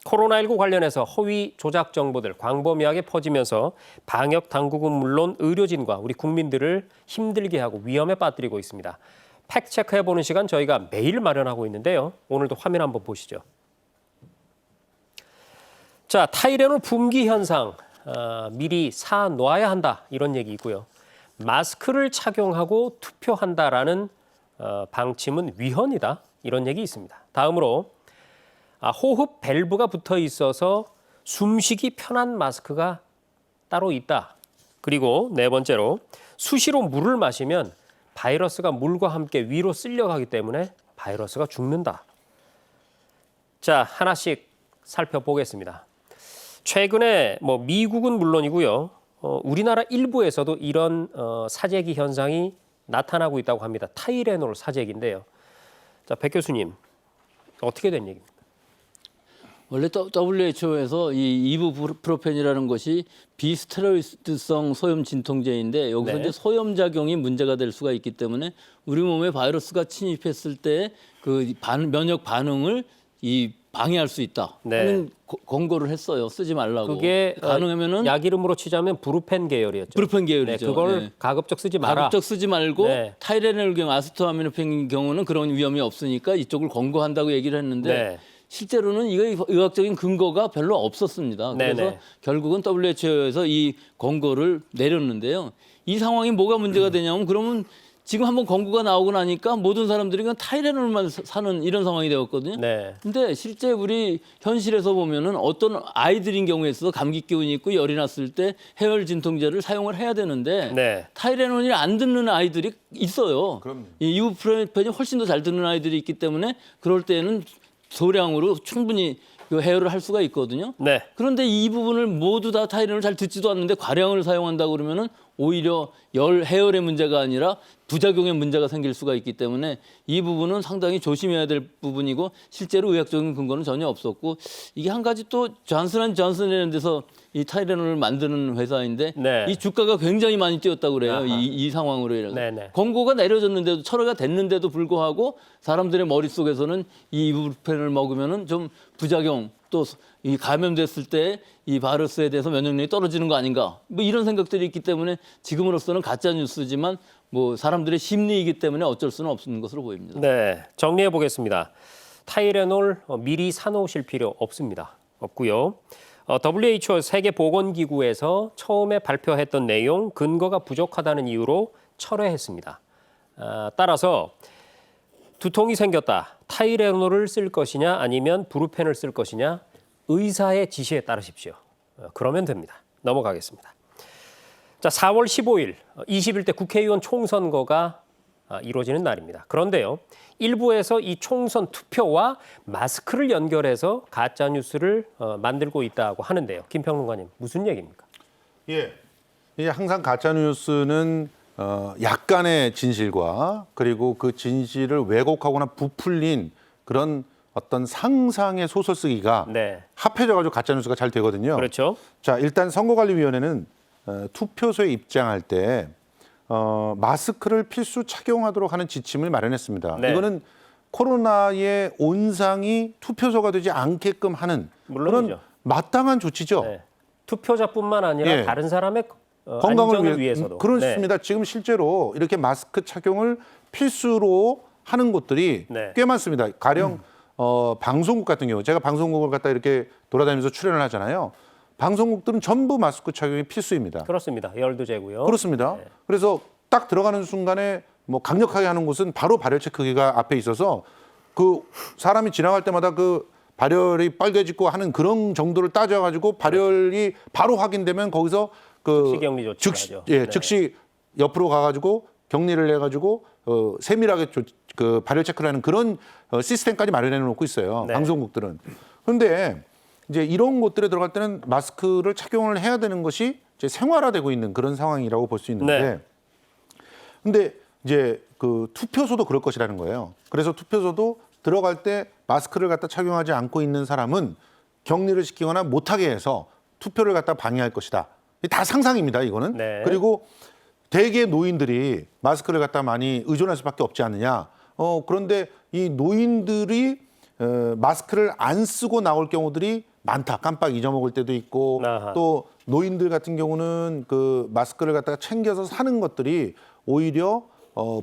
코로나19 관련해서 허위 조작 정보들 광범위하게 퍼지면서 방역 당국은 물론 의료진과 우리 국민들을 힘들게 하고 위험에 빠뜨리고 있습니다. 팩트 체크해보는 시간 저희가 매일 마련하고 있는데요. 오늘도 화면 한번 보시죠. 자, 타이레놀 품귀 현상 미리 사놓아야 한다 이런 얘기 있고요. 마스크를 착용하고 투표한다라는 방침은 위헌이다 이런 얘기 있습니다. 다음으로 호흡 밸브가 붙어 있어서 숨쉬기 편한 마스크가 따로 있다. 그리고 네 번째로 수시로 물을 마시면 바이러스가 물과 함께 위로 쓸려가기 때문에 바이러스가 죽는다. 자, 하나씩 살펴보겠습니다. 최근에 미국은 물론이고요. 우리나라 일부에서도 이런 사재기 현상이 나타나고 있다고 합니다. 타이레놀 사재기인데요. 자, 백 교수님, 어떻게 된 얘기입니까? 원래 WHO에서 이 이부프로펜이라는 것이 비스테로이드성 소염 진통제인데 여기서 네. 이제 소염 작용이 문제가 될 수가 있기 때문에 우리 몸에 바이러스가 침입했을 때 그 면역 반응을 방해할 수 있다 하는 네. 권고를 했어요. 쓰지 말라고. 그게 가능하면은 약 이름으로 치자면 브루펜 계열이었죠. 브루펜 계열이죠. 네, 그걸 네. 가급적 쓰지 마라. 가급적 쓰지 말고 네. 타이레놀 경우 아세토아미노펜 경우는 그런 위험이 없으니까 이쪽을 권고한다고 얘기를 했는데 네. 실제로는 이거 의학적인 근거가 별로 없었습니다. 그래서 네네. 결국은 WHO에서 이 권고를 내렸는데요. 이 상황이 뭐가 문제가 되냐면 그러면 지금 한번 권고가 나오고 나니까 모든 사람들이 그냥 타이레놀만 사는 이런 상황이 되었거든요. 네. 근데 실제 우리 현실에서 보면은 어떤 아이들인 경우에 있어서 감기 기운이 있고 열이 났을 때 해열 진통제를 사용을 해야 되는데 네. 타이레놀이 안 듣는 아이들이 있어요. 그럼요. 이 이부프로펜이 훨씬 더 잘 듣는 아이들이 있기 때문에 그럴 때는 소량으로 충분히 해열을 할 수가 있거든요. 네. 그런데 이 부분을 모두 다 타이레놀을 잘 듣지도 않는데 과량을 사용한다고 그러면은 오히려 해열의 문제가 아니라 부작용의 문제가 생길 수가 있기 때문에 이 부분은 상당히 조심해야 될 부분이고 실제로 의학적인 근거는 전혀 없었고 이게 한 가지 또 존슨앤존슨이라는 데서 이 타이레놀을 만드는 회사인데 네. 이 주가가 굉장히 많이 뛰었다고 그래요. 아하. 이 상황으로 인해서. 네네. 권고가 내려졌는데도 철회가 됐는데도 불구하고 사람들의 머릿속에서는 이 이부프로펜을 먹으면은 좀 부작용 또 이 감염됐을 때 이 바이러스에 대해서 면역력이 떨어지는 거 아닌가 뭐 이런 생각들이 있기 때문에 지금으로서는 가짜 뉴스지만 사람들의 심리이기 때문에 어쩔 수는 없는 것으로 보입니다. 네. 정리해 보겠습니다. 타이레놀 미리 사놓으실 필요 없습니다. 없고요. WHO 세계보건기구에서 처음에 발표했던 내용 근거가 부족하다는 이유로 철회했습니다. 따라서 두통이 생겼다. 타이레놀을 쓸 것이냐 아니면 브루펜을 쓸 것이냐 의사의 지시에 따르십시오. 그러면 됩니다. 넘어가겠습니다. 자, 4월 15일 21대 국회의원 총선거가 이루어지는 날입니다. 그런데요. 일부에서 이 총선 투표와 마스크를 연결해서 가짜 뉴스를 만들고 있다고 하는데요. 김평론가님, 무슨 얘기입니까? 예. 이게 항상 가짜 뉴스는 약간의 진실과 그리고 그 진실을 왜곡하거나 부풀린 그런 어떤 상상의 소설 쓰기가 네. 합해져가지고 가짜 뉴스가 잘 되거든요. 그렇죠. 자, 일단 선거관리위원회는 투표소에 입장할 때 마스크를 필수 착용하도록 하는 지침을 마련했습니다. 네. 이거는 코로나의 온상이 투표소가 되지 않게끔 하는 물론이죠. 그런 마땅한 조치죠. 네. 투표자뿐만 아니라 예. 다른 사람의 건강을 안전을 위해서도. 그렇습니다. 지금 실제로 이렇게 마스크 착용을 필수로 하는 곳들이 네. 꽤 많습니다. 가령 방송국 같은 경우 제가 방송국을 갖다 이렇게 돌아다니면서 출연을 하잖아요. 방송국들은 전부 마스크 착용이 필수입니다. 그렇습니다. 열두제고요. 그렇습니다. 네. 그래서 딱 들어가는 순간에 강력하게 하는 곳은 바로 발열 체크기가 앞에 있어서 그 사람이 지나갈 때마다 그 발열이 빨개지고 하는 그런 정도를 따져가지고 발열이 바로 확인되면 거기서 즉시 격리 조치를 하죠. 네. 즉시 옆으로 가가지고 격리를 해가지고 세밀하게 그 발열 체크를 하는 그런 시스템까지 마련해 놓고 있어요. 네. 방송국들은. 그런데 이제 이런 곳들에 들어갈 때는 마스크를 착용을 해야 되는 것이 이제 생활화되고 있는 그런 상황이라고 볼 수 있는데, 네. 근데 이제 그 투표소도 그럴 것이라는 거예요. 그래서 투표소도 들어갈 때 마스크를 갖다 착용하지 않고 있는 사람은 격리를 시키거나 못하게 해서 투표를 갖다 방해할 것이다. 이게 다 상상입니다, 이거는. 네. 그리고 대개 노인들이 마스크를 갖다 많이 의존할 수밖에 없지 않느냐. 그런데 이 노인들이 마스크를 안 쓰고 나올 경우들이 많다. 깜빡 잊어먹을 때도 있고 아하. 또 노인들 같은 경우는 그 마스크를 갖다가 챙겨서 사는 것들이 오히려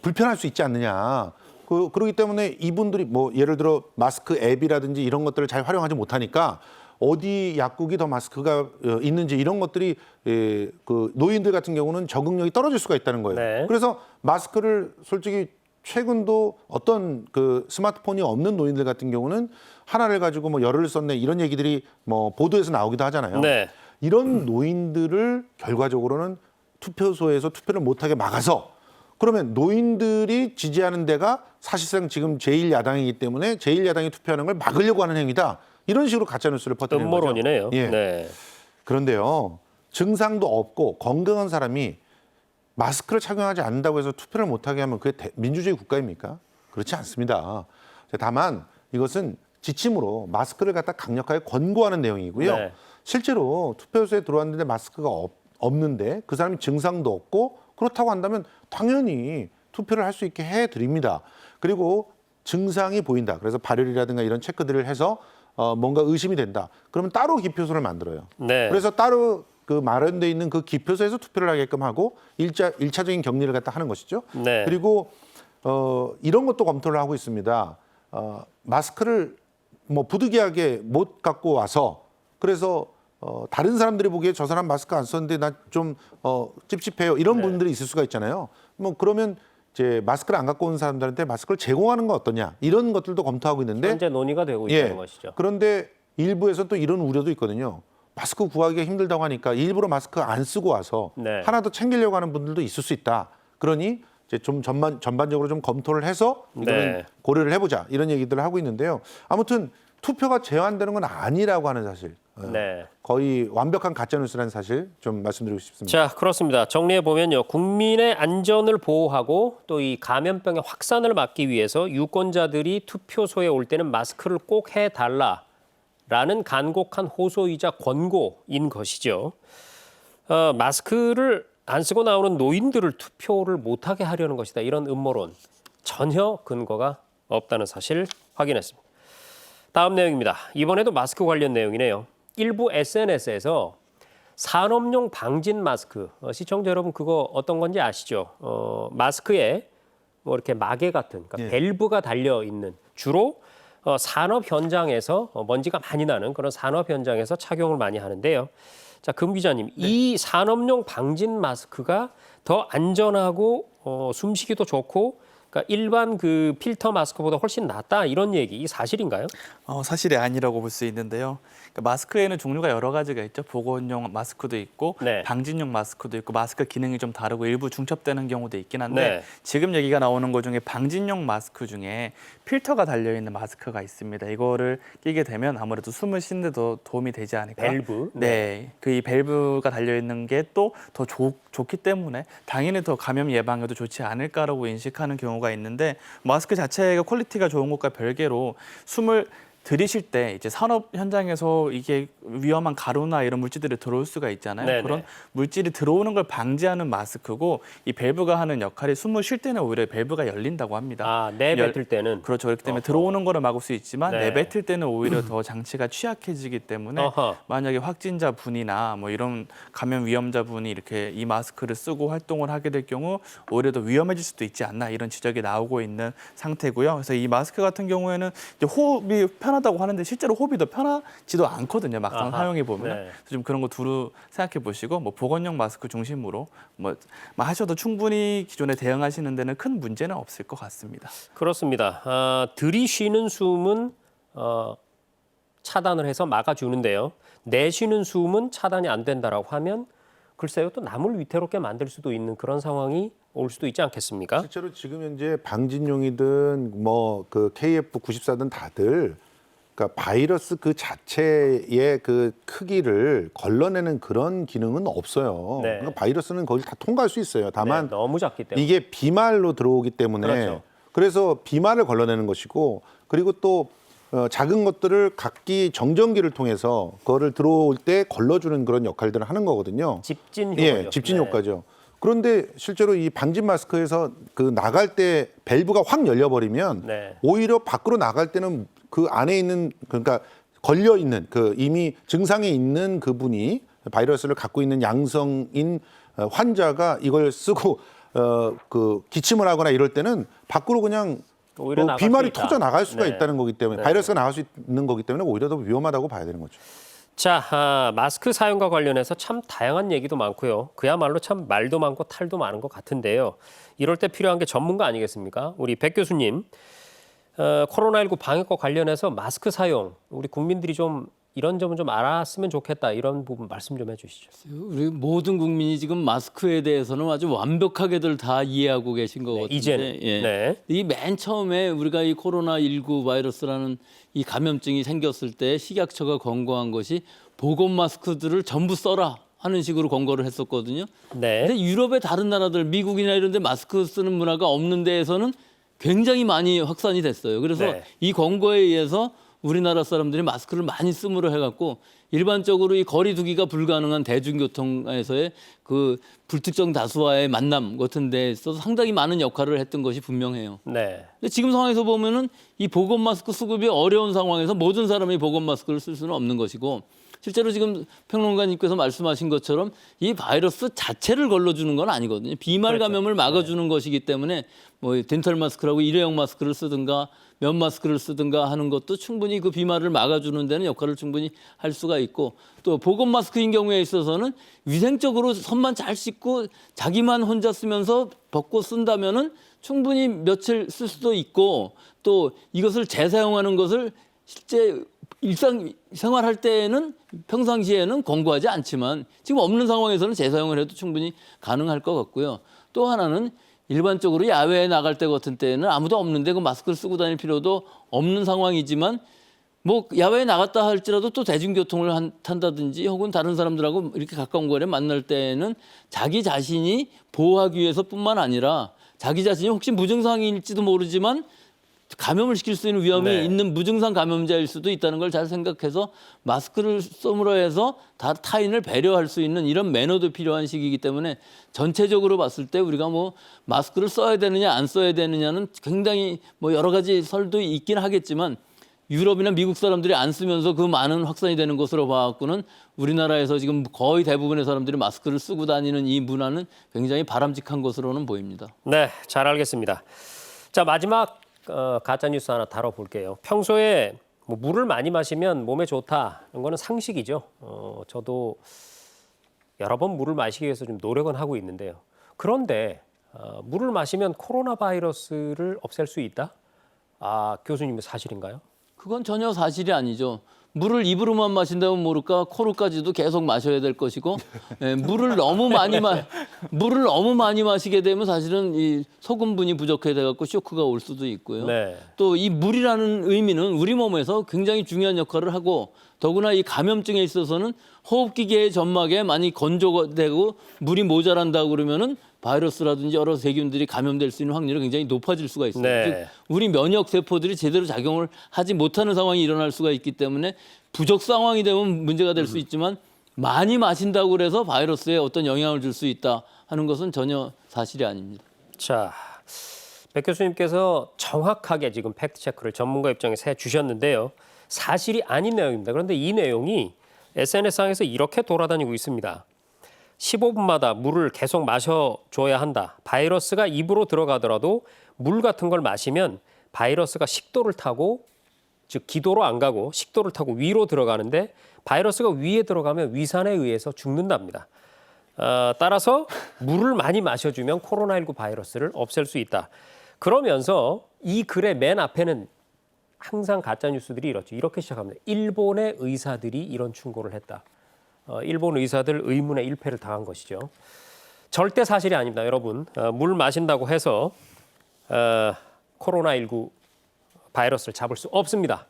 불편할 수 있지 않느냐. 그렇기 때문에 이분들이 뭐 예를 들어 마스크 앱이라든지 이런 것들을 잘 활용하지 못하니까 어디 약국이 더 마스크가 있는지 이런 것들이 그 노인들 같은 경우는 적응력이 떨어질 수가 있다는 거예요. 네. 그래서 마스크를 솔직히 최근도 어떤 그 스마트폰이 없는 노인들 같은 경우는 하나를 가지고 뭐 열흘 썼네 이런 얘기들이 뭐 보도에서 나오기도 하잖아요. 네. 이런 노인들을 결과적으로는 투표소에서 투표를 못하게 막아서 그러면 노인들이 지지하는 데가 사실상 지금 제1야당이기 때문에 제1야당이 투표하는 걸 막으려고 하는 행위다. 이런 식으로 가짜뉴스를 퍼뜨리는 거죠. 음모론이네요. 예. 네. 그런데요. 증상도 없고 건강한 사람이 마스크를 착용하지 않는다고 해서 투표를 못하게 하면 그게 민주주의 국가입니까? 그렇지 않습니다. 다만 이것은 지침으로 마스크를 갖다 강력하게 권고하는 내용이고요. 네. 실제로 투표소에 들어왔는데 마스크가 없는데 그 사람이 증상도 없고 그렇다고 한다면 당연히 투표를 할 수 있게 해드립니다. 그리고 증상이 보인다. 그래서 발열이라든가 이런 체크들을 해서 뭔가 의심이 된다. 그러면 따로 기표소를 만들어요. 네. 그래서 따로 그 마련돼 있는 그 기표소에서 투표를 하게끔 하고 일차적인 격리를 갖다 하는 것이죠. 네. 그리고 이런 것도 검토를 하고 있습니다. 마스크를 뭐 부득이하게 못 갖고 와서 그래서 다른 사람들이 보기에 저 사람 마스크 안 썼는데 나 좀 찝찝해요. 이런 분들이 있을 수가 있잖아요. 뭐 그러면 이제 마스크를 안 갖고 온 사람들한테 마스크를 제공하는 건 어떠냐 이런 것들도 검토하고 있는데 현재 논의가 되고 있다는 것이죠. 그런데 일부에서 또 이런 우려도 있거든요. 마스크 구하기가 힘들다고 하니까 일부러 마스크 안 쓰고 와서 네. 하나 더 챙기려고 하는 분들도 있을 수 있다. 그러니 이제 좀 전반적으로 좀 검토를 해서 이거는 네. 고려를 해보자 이런 얘기들을 하고 있는데요. 아무튼 투표가 제한되는 건 아니라고 하는 사실. 네. 거의 완벽한 가짜뉴스라는 사실 좀 말씀드리고 싶습니다. 자, 그렇습니다. 정리해 보면요. 국민의 안전을 보호하고 또 이 감염병의 확산을 막기 위해서 유권자들이 투표소에 올 때는 마스크를 꼭 해달라라는 간곡한 호소이자 권고인 것이죠. 마스크를 안 쓰고 나오는 노인들을 투표를 못하게 하려는 것이다. 이런 음모론 전혀 근거가 없다는 사실 확인했습니다. 다음 내용입니다. 이번에도 마스크 관련 내용이네요. 일부 SNS에서 산업용 방진 마스크, 시청자 여러분 그거 어떤 건지 아시죠? 마스크에 뭐 이렇게 마개 같은 그러니까 밸브가 달려 있는 주로 산업 현장에서 먼지가 많이 나는 그런 산업 현장에서 착용을 많이 하는데요. 자, 금 기자님, 이 산업용 방진 마스크가 더 안전하고 숨쉬기도 좋고 그러니까 일반 그 필터 마스크보다 훨씬 낫다 이런 얘기, 이 사실인가요? 사실이 아니라고 볼 수 있는데요. 그러니까 마스크에는 종류가 여러 가지가 있죠. 보건용 마스크도 있고 네. 방진용 마스크도 있고 마스크 기능이 좀 다르고 일부 중첩되는 경우도 있긴 한데 네. 지금 얘기가 나오는 것 중에 방진용 마스크 중에 필터가 달려있는 마스크가 있습니다. 이거를 끼게 되면 아무래도 숨을 쉬는데도 도움이 되지 않을까. 밸브. 네. 그 이 밸브가 달려있는 게 또 더 좋기 때문에 당연히 더 감염 예방에도 좋지 않을까라고 인식하는 경우가 있는데 마스크 자체가 퀄리티가 좋은 것과 별개로 숨을 들이쉴 때 이제 산업 현장에서 이게 위험한 가루나 이런 물질들이 들어올 수가 있잖아요. 네네. 그런 물질이 들어오는 걸 방지하는 마스크고 이 밸브가 하는 역할이 숨을 쉴 때는 오히려 밸브가 열린다고 합니다. 아, 내뱉을 때는. 그렇죠. 그렇기 때문에 들어오는 거를 막을 수 있지만 네. 내뱉을 때는 오히려 더 장치가 취약해지기 때문에 어허. 만약에 확진자 분이나 뭐 이런 감염 위험자 분이 이렇게 이 마스크를 쓰고 활동을 하게 될 경우 오히려 더 위험해질 수도 있지 않나 이런 지적이 나오고 있는 상태고요. 그래서 이 마스크 같은 경우에는 이제 호흡이 편하다고 하는데 실제로 호흡이 더 편하지도 않거든요. 막상 아하. 사용해 보면 네. 그래서 좀 그런 거 두루 생각해 보시고 뭐 보건용 마스크 중심으로 뭐 하셔도 충분히 기존에 대응하시는 데는 큰 문제는 없을 것 같습니다. 그렇습니다. 들이쉬는 숨은 차단을 해서 막아주는데요. 내쉬는 숨은 차단이 안 된다라고 하면 글쎄요, 또 남을 위태롭게 만들 수도 있는 그런 상황이 올 수도 있지 않겠습니까? 실제로 지금 현재 방진용이든 뭐 그 KF94든 다들 그러니까 바이러스 그 자체의 그 크기를 걸러내는 그런 기능은 없어요. 네. 그러니까 바이러스는 거기 다 통과할 수 있어요. 다만 네, 너무 작기 때문에. 이게 비말로 들어오기 때문에 그렇죠. 그래서 비말을 걸러내는 것이고 그리고 또 작은 것들을 각기 정전기를 통해서 그거를 들어올 때 걸러주는 그런 역할들을 하는 거거든요. 집진 효과죠. 예, 집진 네. 효과죠. 그런데 실제로 이 방진 마스크에서 그 나갈 때 밸브가 확 열려버리면 네. 오히려 밖으로 나갈 때는 그 안에 있는 그러니까 걸려 있는 그 이미 증상이 있는 그분이 바이러스를 갖고 있는 양성인 환자가 이걸 쓰고 그 기침을 하거나 이럴 때는 밖으로 그냥 오히려 나갈 비말이 수 있다. 터져 나갈 수가 네. 있다는 거기 때문에 바이러스가 나갈 수 있는 거기 때문에 오히려 더 위험하다고 봐야 되는 거죠. 자, 마스크 사용과 관련해서 참 다양한 얘기도 많고요. 그야말로 참 말도 많고 탈도 많은 것 같은데요. 이럴 때 필요한 게 전문가 아니겠습니까? 우리 백 교수님, 코로나19 방역과 관련해서 마스크 사용, 우리 국민들이 좀 이런 점은 좀 알았으면 좋겠다. 이런 부분 말씀 좀 해주시죠. 우리 모든 국민이 지금 마스크에 대해서는 아주 완벽하게들 다 이해하고 계신 것 같은데, 이제는. 예. 네. 이 맨 처음에 우리가 이 코로나19 바이러스라는 이 감염증이 생겼을 때 식약처가 권고한 것이 보건 마스크들을 전부 써라 하는 식으로 권고를 했었거든요. 네. 근데 유럽의 다른 나라들, 미국이나 이런 데 마스크 쓰는 문화가 없는 데에서는 굉장히 많이 확산이 됐어요. 그래서 네. 이 권고에 의해서 우리나라 사람들이 마스크를 많이 쓰므로 해갖고 일반적으로 이 거리 두기가 불가능한 대중교통에서의 그 불특정 다수와의 만남 같은 데 있어서 상당히 많은 역할을 했던 것이 분명해요. 네. 근데 지금 상황에서 보면은 이 보건 마스크 수급이 어려운 상황에서 모든 사람이 보건 마스크를 쓸 수는 없는 것이고 실제로 지금 평론가님께서 말씀하신 것처럼 이 바이러스 자체를 걸러주는 건 아니거든요. 비말 그렇죠. 감염을 막아주는 것이기 때문에 뭐 덴탈 마스크라고 일회용 마스크를 쓰든가 면 마스크를 쓰든가 하는 것도 충분히 그 비말을 막아주는 데는 역할을 충분히 할 수가 있고 또 보건 마스크인 경우에 있어서는 위생적으로 손만 잘 씻고 자기만 혼자 쓰면서 벗고 쓴다면은 충분히 며칠 쓸 수도 있고 또 이것을 재사용하는 것을 실제 일상 생활할 때에는 평상시에는 권고하지 않지만 지금 없는 상황에서는 재사용을 해도 충분히 가능할 것 같고요. 또 하나는 일반적으로 야외에 나갈 때 같은 때에는 아무도 없는데 그 마스크를 쓰고 다닐 필요도 없는 상황이지만 뭐 야외에 나갔다 할지라도 또 대중교통을 탄다든지 혹은 다른 사람들하고 이렇게 가까운 거리에 만날 때에는 자기 자신이 보호하기 위해서뿐만 아니라 자기 자신이 혹시 무증상일지도 모르지만 감염을 시킬 수 있는 위험이 네. 있는 무증상 감염자일 수도 있다는 걸 잘 생각해서 마스크를 쏨으로 해서 타인을 배려할 수 있는 이런 매너도 필요한 시기이기 때문에 전체적으로 봤을 때 우리가 뭐 마스크를 써야 되느냐 안 써야 되느냐는 굉장히 뭐 여러 가지 설도 있긴 하겠지만 유럽이나 미국 사람들이 안 쓰면서 그 많은 확산이 되는 것으로 봐갖고는 우리나라에서 지금 거의 대부분의 사람들이 마스크를 쓰고 다니는 이 문화는 굉장히 바람직한 것으로는 보입니다. 네, 잘 알겠습니다. 자, 마지막 가짜 뉴스 하나 다뤄볼게요. 평소에 뭐 물을 많이 마시면 몸에 좋다 이런 거는 상식이죠. 저도 여러 번 물을 마시기 위해서 좀 노력은 하고 있는데요. 그런데 물을 마시면 코로나 바이러스를 없앨 수 있다? 교수님 사실인가요? 그건 전혀 사실이 아니죠. 물을 입으로만 마신다면 모를까 코로까지도 계속 마셔야 될 것이고 물을 너무 많이 마시게 되면 사실은 이 소금분이 부족해 돼갖고 쇼크가 올 수도 있고요. 네. 또 이 물이라는 의미는 우리 몸에서 굉장히 중요한 역할을 하고 더구나 이 감염증에 있어서는 호흡기계의 점막에 많이 건조되고 물이 모자란다 그러면은 바이러스라든지 여러 세균들이 감염될 수 있는 확률이 굉장히 높아질 수가 있어요. 네. 즉 우리 면역 세포들이 제대로 작용을 하지 못하는 상황이 일어날 수가 있기 때문에 부족 상황이 되면 문제가 될 수 있지만 많이 마신다고 그래서 바이러스에 어떤 영향을 줄 수 있다 하는 것은 전혀 사실이 아닙니다. 자, 백 교수님께서 정확하게 지금 팩트 체크를 전문가 입장에서 해주셨는데요. 사실이 아닌 내용입니다. 그런데 이 내용이 SNS상에서 이렇게 돌아다니고 있습니다. 15분마다 물을 계속 마셔줘야 한다. 바이러스가 입으로 들어가더라도 물 같은 걸 마시면 바이러스가 식도를 타고 즉 기도로 안 가고 식도를 타고 위로 들어가는데 바이러스가 위에 들어가면 위산에 의해서 죽는답니다. 따라서 물을 많이 마셔주면 코로나19 바이러스를 없앨 수 있다. 그러면서 이 글의 맨 앞에는 항상 가짜 뉴스들이 이렇죠. 이렇게 시작합니다. 일본의 의사들이 이런 충고를 했다. 일본 의사들 의문의 일패를 당한 것이죠. 절대 사실이 아닙니다, 여러분. 물 마신다고 해서 코로나19 바이러스를 잡을 수 없습니다.